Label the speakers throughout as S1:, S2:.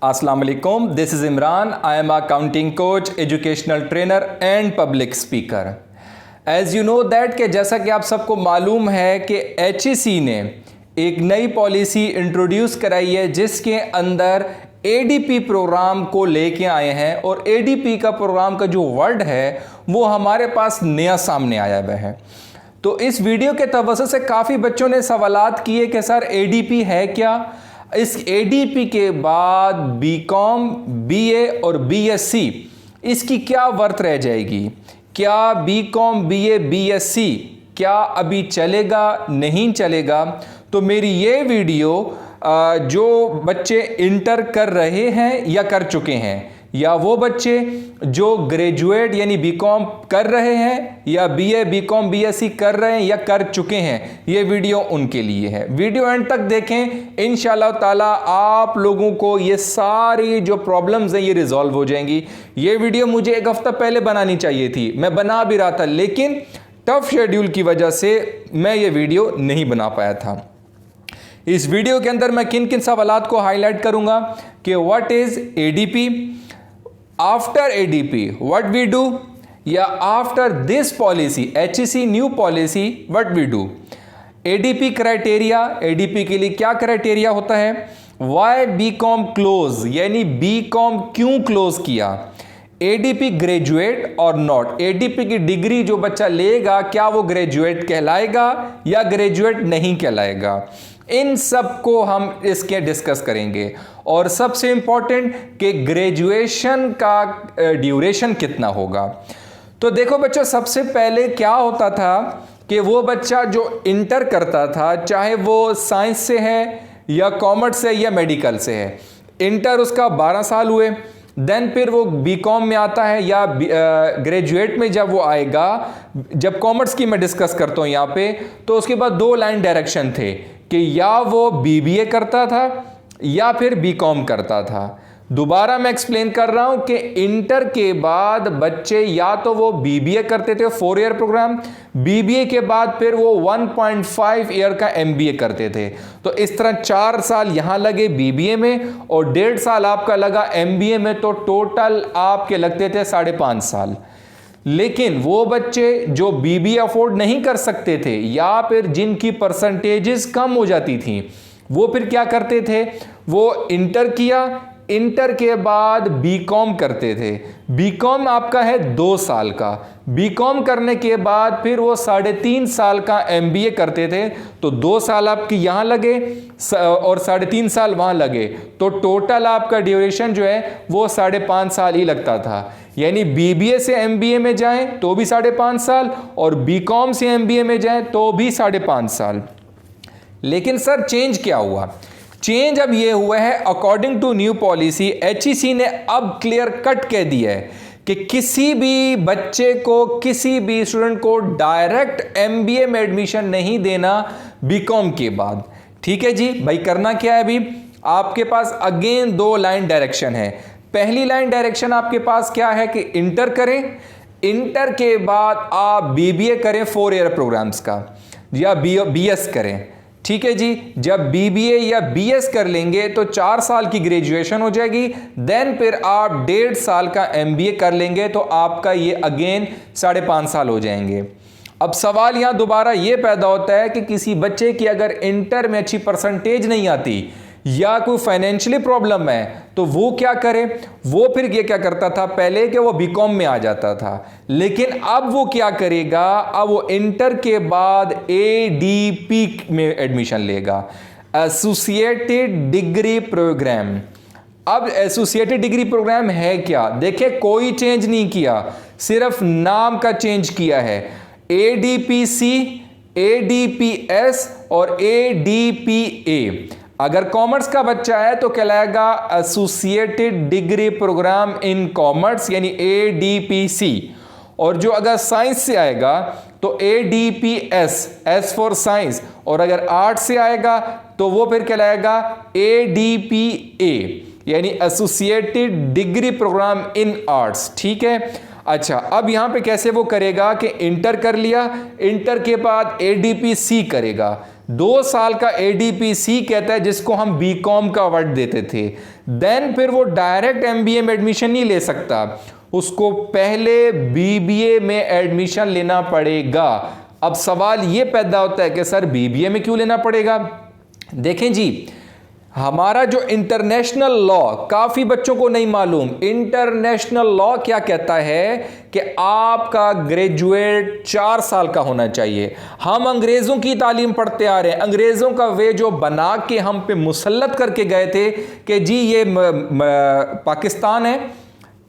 S1: Assalamu alaikum. This is Imran. I am a accounting coach, educational trainer and public speaker. As you know that कि जैसा कि आप सबको मालूम है कि HEC ने एक नई पॉलिसी इंट्रोड्यूस कराई है जिसके अंदर ADP प्रोग्राम को लेके आए हैं और ADP का प्रोग्राम का जो वर्ड है वो हमारे पास नया सामने आया हुआ है। तो इस वीडियो के तवज्जो से काफ़ी बच्चों ने सवालात किए कि सर ADP है क्या, इस ADP के बाद BCom, BA और BSc इसकी क्या वर्थ रह जाएगी, क्या BCom, BA, BSc क्या अभी चलेगा नहीं चलेगा। तो मेरी ये वीडियो जो बच्चे इंटर कर रहे हैं या कर चुके हैं या वो बच्चे जो ग्रेजुएट यानी बीकॉम कर रहे हैं या बीए, बीकॉम, बीएससी कर रहे हैं या कर चुके हैं, ये वीडियो उनके लिए है। वीडियो एंड तक देखें, इंशाल्लाह ताला आप लोगों को ये सारी जो प्रॉब्लम्स हैं ये रिजॉल्व हो जाएंगी। ये वीडियो मुझे एक हफ्ता पहले बनानी चाहिए थी, मैं बना भी रहा था, लेकिन टफ शेड्यूल की वजह से मैं ये वीडियो नहीं बना पाया था। इस वीडियो के अंदर मैं किन किन सवालात को हाईलाइट करूंगा कि what is ADP, after ADP what we do, या after this policy HEC new policy what we do, ADP criteria, ADP के लिए क्या क्राइटेरिया होता है, वाई BCom क्लोज यानी BCom क्यों क्लोज किया, ADP ग्रेजुएट और नॉट, ADP की डिग्री जो बच्चा लेगा क्या वो ग्रेजुएट कहलाएगा या ग्रेजुएट नहीं कहलाएगा, इन सब को हम इसके डिस्कस करेंगे। और सबसे इंपॉर्टेंट कि ग्रेजुएशन का ड्यूरेशन कितना होगा। तो देखो बच्चों, सबसे पहले क्या होता था कि वो बच्चा जो इंटर करता था, चाहे वो साइंस से है या कॉमर्स से या मेडिकल से है, इंटर उसका 12 साल हुए, देन फिर वो BCom में आता है या ग्रेजुएट में जब वो आएगा, जब कॉमर्स की मैं डिस्कस करता हूँ यहाँ पे, तो उसके बाद 2 लाइन डायरेक्शन थे कि या वो BBA करता था या फिर BCom करता था। दोबारा मैं एक्सप्लेन कर रहा हूं कि इंटर के बाद बच्चे या तो वो BBA करते थे 4 ईयर प्रोग्राम, BBA के बाद फिर वो 1.5 ईयर का MBA करते थे। तो इस तरह 4 साल यहां लगे BBA में और 1.5 साल आपका लगा MBA में, तो टोटल आपके लगते थे 5.5 साल। लेकिन वो बच्चे जो BBA अफोर्ड नहीं कर सकते थे या फिर जिनकी परसेंटेजेस कम हो जाती थी, वो फिर क्या करते थे, वो इंटर किया, इंटर के बाद BCom करते थे। BCom आपका है 2 साल का, BCom करने के बाद फिर वो 3.5 साल का MBA करते थे। तो 2 साल आपके यहाँ लगे और 3.5 साल वहाँ लगे, तो टोटल आपका ड्यूरेशन जो है वो 5.5 साल ही लगता था। यानी BBA से MBA में जाएं तो भी 5.5 साल और BCom से MBA में जाएं तो भी 5.5 साल। लेकिन सर चेंज क्या हुआ? चेंज अब ये हुआ है, according to new policy HEC ने अब क्लियर कट कह दिया है कि किसी भी बच्चे को, किसी भी स्टूडेंट को डायरेक्ट MBA में एडमिशन नहीं देना BCom के बाद। ठीक है जी भाई, करना क्या है अभी आपके पास, अगेन 2 लाइन डायरेक्शन है। पहली लाइन डायरेक्शन आपके पास क्या है कि इंटर करें, इंटर के बाद आप BBA करें 4 ईयर प्रोग्राम्स का या BS करें। ठीक है जी, जब BBA या BS कर लेंगे तो 4 साल की ग्रेजुएशन हो जाएगी, देन फिर आप 1.5 साल का MBA कर लेंगे तो आपका ये अगेन 5.5 साल हो जाएंगे। अब सवाल यहां दोबारा ये पैदा होता है कि किसी बच्चे की अगर इंटर में अच्छी परसेंटेज नहीं आती या कोई फाइनेंशियली प्रॉब्लम है तो वो क्या करे, वो फिर ये क्या करता था पहले कि वो BCom में आ जाता था, लेकिन अब वो क्या करेगा, अब वो इंटर के बाद ADP में एडमिशन लेगा, एसोसिएटेड डिग्री प्रोग्राम। अब एसोसिएटेड डिग्री प्रोग्राम है क्या, देखिए कोई चेंज नहीं किया, सिर्फ नाम का चेंज किया है। ADPC, ADPS और ADPA। अगर कॉमर्स का बच्चा है तो कहलाएगा associated degree program in commerce यानी ADPC, और जो अगर साइंस से आएगा तो ADPS, S फॉर साइंस, और अगर आर्ट से आएगा तो वो फिर कहलाएगा ADPA यानी associated degree program in arts. ठीक है, अच्छा अब यहां पे कैसे वो करेगा कि इंटर कर लिया, इंटर के बाद ADPC करेगा, 2 साल का ADPC कहता है, जिसको हम बीकॉम का वर्ड देते थे। देन फिर वो डायरेक्ट MBA में एडमिशन नहीं ले सकता, उसको पहले BBA में एडमिशन लेना पड़ेगा। अब सवाल ये पैदा होता है कि सर BBA में क्यों लेना पड़ेगा? देखें जी, हमारा जो इंटरनेशनल लॉ, काफी बच्चों को नहीं मालूम, इंटरनेशनल लॉ क्या कहता है कि आपका ग्रेजुएट 4 साल का होना चाहिए। हम अंग्रेजों की तालीम पढ़ते आ रहे हैं, अंग्रेजों का वे जो बना के हम पे मुसल्लत करके गए थे कि जी ये पाकिस्तान है,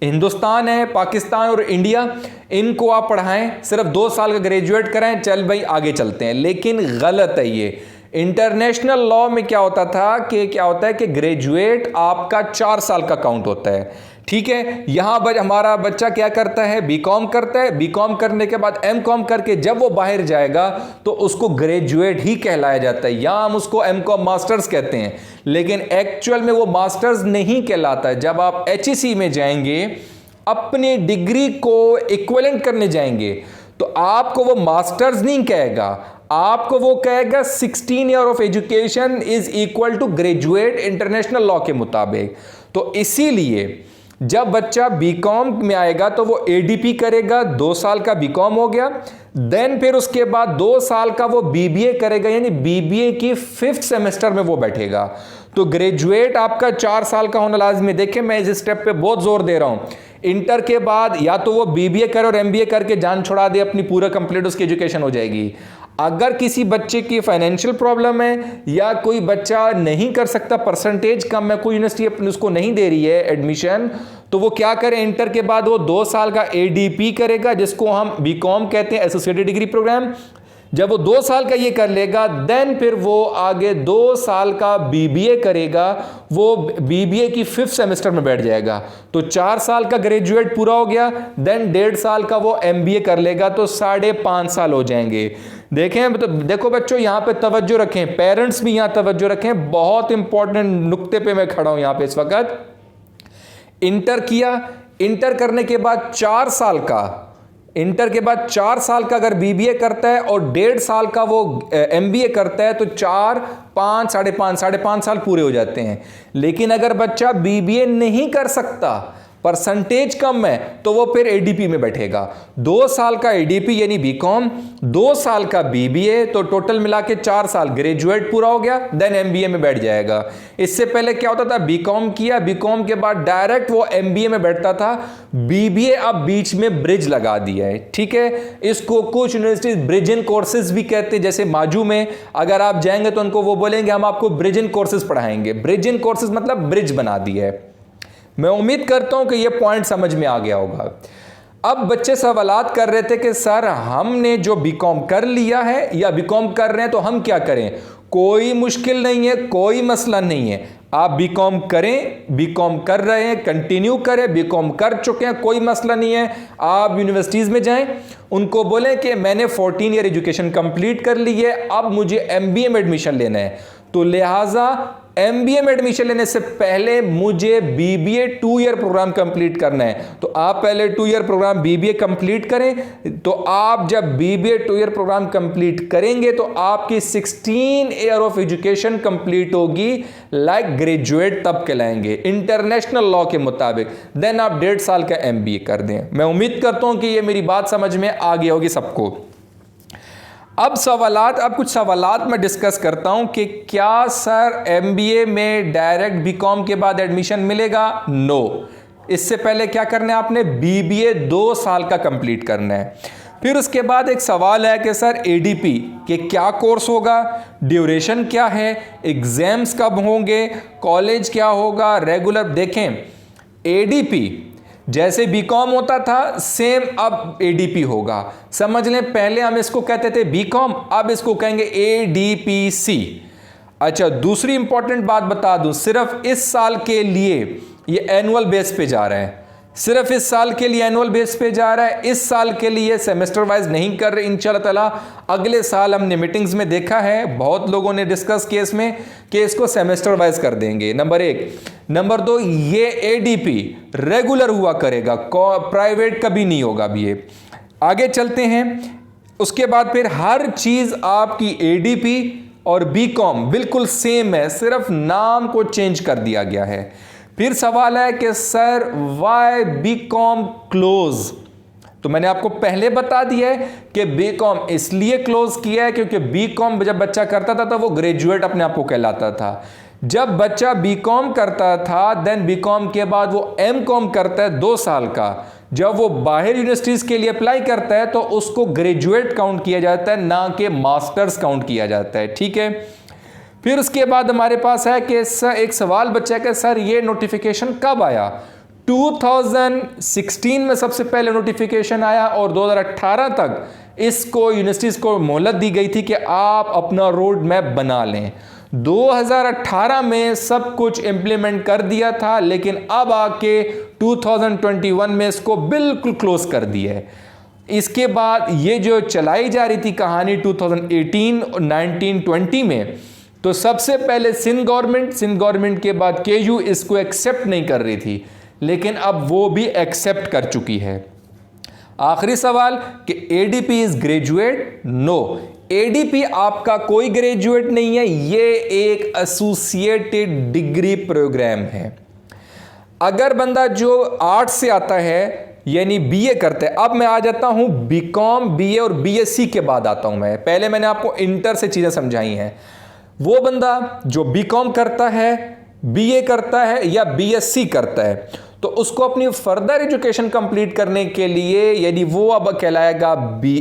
S1: हिंदुस्तान है, पाकिस्तान और इंडिया, इनको आप पढ़ाएं, सिर्फ 2 साल का ग्रेजुएट कराएं, चल भाई आगे चलते हैं। लेकिन गलत है ये। इंटरनेशनल लॉ में क्या होता था कि क्या होता है कि ग्रेजुएट आपका 4 साल का काउंट होता है। ठीक है, यहां हमारा बच्चा क्या करता है? बीकॉम करता है, बीकॉम करने के बाद MCOM करके जब वो बाहर जाएगा तो उसको ग्रेजुएट ही कहलाया जाता है, या हम उसको MCOM मास्टर्स कहते हैं, लेकिन एक्चुअल में वो मास्टर्स नहीं कहलाता है। जब आप HEC में जाएंगे, अपनी डिग्री को इक्विवेलेंट करने जाएंगे, तो आपको वो मास्टर्स नहीं कहेगा, आपको वो कहेगा 16 year of education is equal to graduate international law के मुताबिक। तो इसीलिए जब बच्चा बीकॉम में आएगा तो वो ADP करेगा, 2 साल का बीकॉम हो गया। देन फिर उसके बाद 2 साल का वो BBA करेगा, यानी BBA की 5th सेमेस्टर में वो बैठेगा। तो ग्रेजुएट आपका 4 साल का होना लाजमी। देखें, मैं इस स्टेप पे बहुत जोर दे रहा हूं। इंटर के बाद या तो वो BBA करे और MBA करके जान छुड़ा दे, अपनी पूरा कंप्लीट उसकी एजुकेशन हो जाएगी। अगर किसी बच्चे की फाइनेंशियल प्रॉब्लम है या कोई बच्चा नहीं कर सकता, परसेंटेज कम है, कोई यूनिवर्सिटी अपनी उसको नहीं दे रही है एडमिशन, तो वो क्या करे? इंटर के बाद वो 2 साल का ADP करेगा, जिसको हम बीकॉम कहते हैं, एसोसिएटेड डिग्री प्रोग्राम। जब वो 2 साल का ये कर लेगा, देन फिर वो आगे 2 साल का BBA करेगा, वो BBA की 5th सेमेस्टर में बैठ जाएगा। तो 4 साल का ग्रेजुएट पूरा हो गया, देन 1.5 साल का वो MBA कर लेगा, तो 5.5 साल हो जाएंगे। देखें, तो देखो बच्चों, यहां पे तवज्जो रखें, पेरेंट्स भी यहां तवज्जो रखें, बहुत इंपॉर्टेंट नुक्ते पे मैं खड़ा हूं यहां पे इस वक्त। इंटर किया, इंटर करने के बाद 4 साल का, इंटर के बाद 4 साल का अगर BBA करता है और 1.5 साल का वो MBA करता है, तो 4, 5, 5.5 साल पूरे हो जाते हैं। लेकिन अगर बच्चा BBA नहीं कर सकता, परसेंटेज कम है, तो वो फिर ADP में बैठेगा। 2 साल का ADP यानी बीकॉम, 2 साल का BBA, तो टोटल मिला के 4 साल ग्रेजुएट पूरा हो गया, देन MBA में बैठ जाएगा। इससे पहले क्या होता था? बीकॉम किया, बीकॉम के बाद डायरेक्ट वो MBA में बैठता था। BBA अब बीच में ब्रिज लगा दिया है। ठीक है, इसको कुछ यूनिवर्सिटी ब्रिजिंग कोर्सेज भी कहते हैं, जैसे माजू में अगर आप जाएंगे तो उनको वो बोलेंगे हम आपको ब्रिजिंग कोर्सेज पढ़ाएंगे। ब्रिजिंग कोर्सेज मतलब ब्रिज बना दिया है। मैं उम्मीद करता हूं कि यह पॉइंट समझ में आ गया होगा। अब बच्चे सवालात कर रहे थे कि सर हमने जो बीकॉम कर लिया है या बीकॉम कर रहे हैं तो हम क्या करें? कोई मुश्किल नहीं है, कोई मसला नहीं है। आप बीकॉम करें, बीकॉम कर रहे हैं कंटिन्यू करें, बीकॉम कर चुके हैं, कोई मसला नहीं है। आप यूनिवर्सिटीज़ में जाएं, उनको बोलें कि मैंने 14 ईयर एजुकेशन कंप्लीट कर ली है, अब मुझे MBA में एडमिशन लेना है। तो लिहाजा MBA में एडमिशन लेने से पहले मुझे BBA 2 ईयर प्रोग्राम कंप्लीट करना है। तो आप पहले 2 ईयर प्रोग्राम BBA कंप्लीट करें। तो आप जब BBA 2 ईयर प्रोग्राम कंप्लीट करेंगे तो आपकी 16 ईयर ऑफ एजुकेशन कंप्लीट होगी, लाइक ग्रेजुएट तब कहलाएंगे इंटरनेशनल लॉ के मुताबिक। देन आप 1.5 साल का MBA कर दें। मैं उम्मीद करता हूं कि ये मेरी बात समझ में आ गई होगी सबको। अब कुछ सवालात मैं डिस्कस करता हूं कि क्या सर MBA में डायरेक्ट बीकॉम के बाद एडमिशन मिलेगा? नो। इससे पहले क्या करना है आपने? BBA 2 साल का कंप्लीट करना है। फिर उसके बाद एक सवाल है कि सर ADP के क्या कोर्स होगा, ड्यूरेशन क्या है, एग्जाम्स कब होंगे, कॉलेज क्या होगा, रेगुलर। देखें, ADP जैसे बीकॉम होता था सेम अब ADP होगा। समझ लें, पहले हम इसको कहते थे बीकॉम, अब इसको कहेंगे ADPC। अच्छा, दूसरी इंपॉर्टेंट बात बता दूं, सिर्फ इस साल के लिए ये एनुअल बेस पे जा रहा है, सिर्फ इस साल के लिए एनुअल बेस पे जा रहा है। इस साल के लिए सेमेस्टर वाइज नहीं कर रहे इंशाल्लाह ताला। अगले साल हमने मीटिंग्स में देखा है, बहुत लोगों ने डिस्कस किया इसमें कि इसको सेमेस्टर वाइज कर देंगे, नंबर 1। नंबर 2, ये ADP रेगुलर हुआ करेगा, प्राइवेट कभी नहीं होगा। अब ये आगे चलते हैं। उसके बाद फिर हर चीज आपकी ADP और बीकॉम बिल्कुल सेम है, सिर्फ नाम को चेंज कर दिया गया है। फिर सवाल है कि सर वाई बीकॉम क्लोज? तो मैंने आपको पहले बता दिया है कि बीकॉम इसलिए क्लोज किया है क्योंकि बीकॉम जब बच्चा करता था तो वो ग्रेजुएट अपने आप को कहलाता था। जब बच्चा बीकॉम करता था देन बीकॉम के बाद वो एमकॉम करता है 2 साल का, जब वो बाहर यूनिवर्सिटीज के लिए अप्लाई करता है तो उसको ग्रेजुएट काउंट किया जाता है, ना कि मास्टर्स काउंट किया जाता है। ठीक है, फिर उसके बाद हमारे पास है कि सर एक सवाल बच्चा है कि सर ये नोटिफिकेशन कब आया? 2016 में सबसे पहले नोटिफिकेशन आया और 2018 तक इसको यूनिवर्सिटीज को मोहलत दी गई थी कि आप अपना रोड मैप बना लें। 2018 में सब कुछ इंप्लीमेंट कर दिया था, लेकिन अब आके 2021 में इसको बिल्कुल क्लोज कर दिया है। इसके बाद ये जो चलाई जा रही थी कहानी 2018, 19, 20 में, तो सबसे पहले सिंध गवर्नमेंट के बाद केयू इसको एक्सेप्ट नहीं कर रही थी, लेकिन अब वो भी एक्सेप्ट कर चुकी है। आखिरी सवाल कि ADP is graduate? No, ADP आपका कोई ग्रेजुएट नहीं है, ये एक एसोसिएटेड डिग्री प्रोग्राम है। अगर बंदा जो आर्ट से आता है यानी बीए करता है, अब मैं आ जाता हूं बीकॉम, बीए और बीएससी के बाद आता हूं मैं, पहले मैंने आपको इंटर से चीजें समझाई हैं। वो बंदा जो बीकॉम करता है, बीए करता है या बीएससी करता है, तो उसको अपनी फर्दर एजुकेशन कंप्लीट करने के लिए यदि वो अब कहलाएगा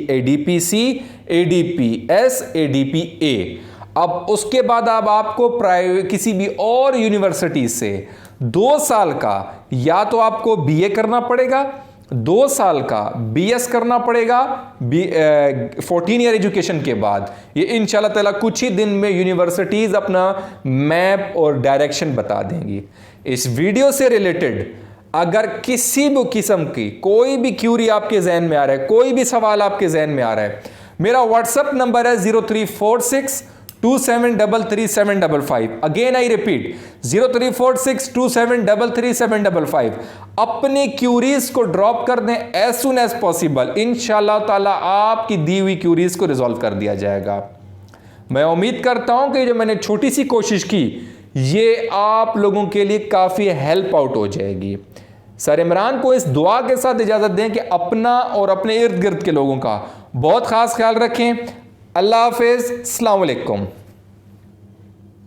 S1: एडीपीसी, एडीपीएस, एडीपीए। अब उसके बाद अब आपको प्राइवेट किसी भी और यूनिवर्सिटी से 2 साल का या तो आपको बीए करना पड़ेगा, 2 साल का बीएस करना पड़ेगा 14 ईयर एजुकेशन के बाद। ये इंशाल्लाह ताला कुछ ही दिन में यूनिवर्सिटीज अपना मैप और डायरेक्शन बता देंगी। इस वीडियो से रिलेटेड अगर किसी भी किस्म की कोई भी क्यूरी आपके जहन में आ रहा है, कोई भी सवाल आपके जहन में आ रहा है, मेरा व्हाट्सएप नंबर है 0346273375। Again I repeat 0346273375। अपने क्यूरीज को ड्रॉप कर दें एज सुन एज पॉसिबल, इंशाल्लाह ताला आपकी दी हुई क्यूरीज को रिजॉल्व कर दिया जाएगा। मैं उम्मीद करता हूं कि जो मैंने छोटी सी कोशिश की ये आप लोगों के लिए काफी हेल्प आउट हो जाएगी। सर इमरान को इस दुआ के साथ इजाजत दें कि अपना और अपने इर्द गिर्द के लोगों का बहुत खास ख्याल रखें। अल्लाह हाफिज, अस्सलाम वालेकुम।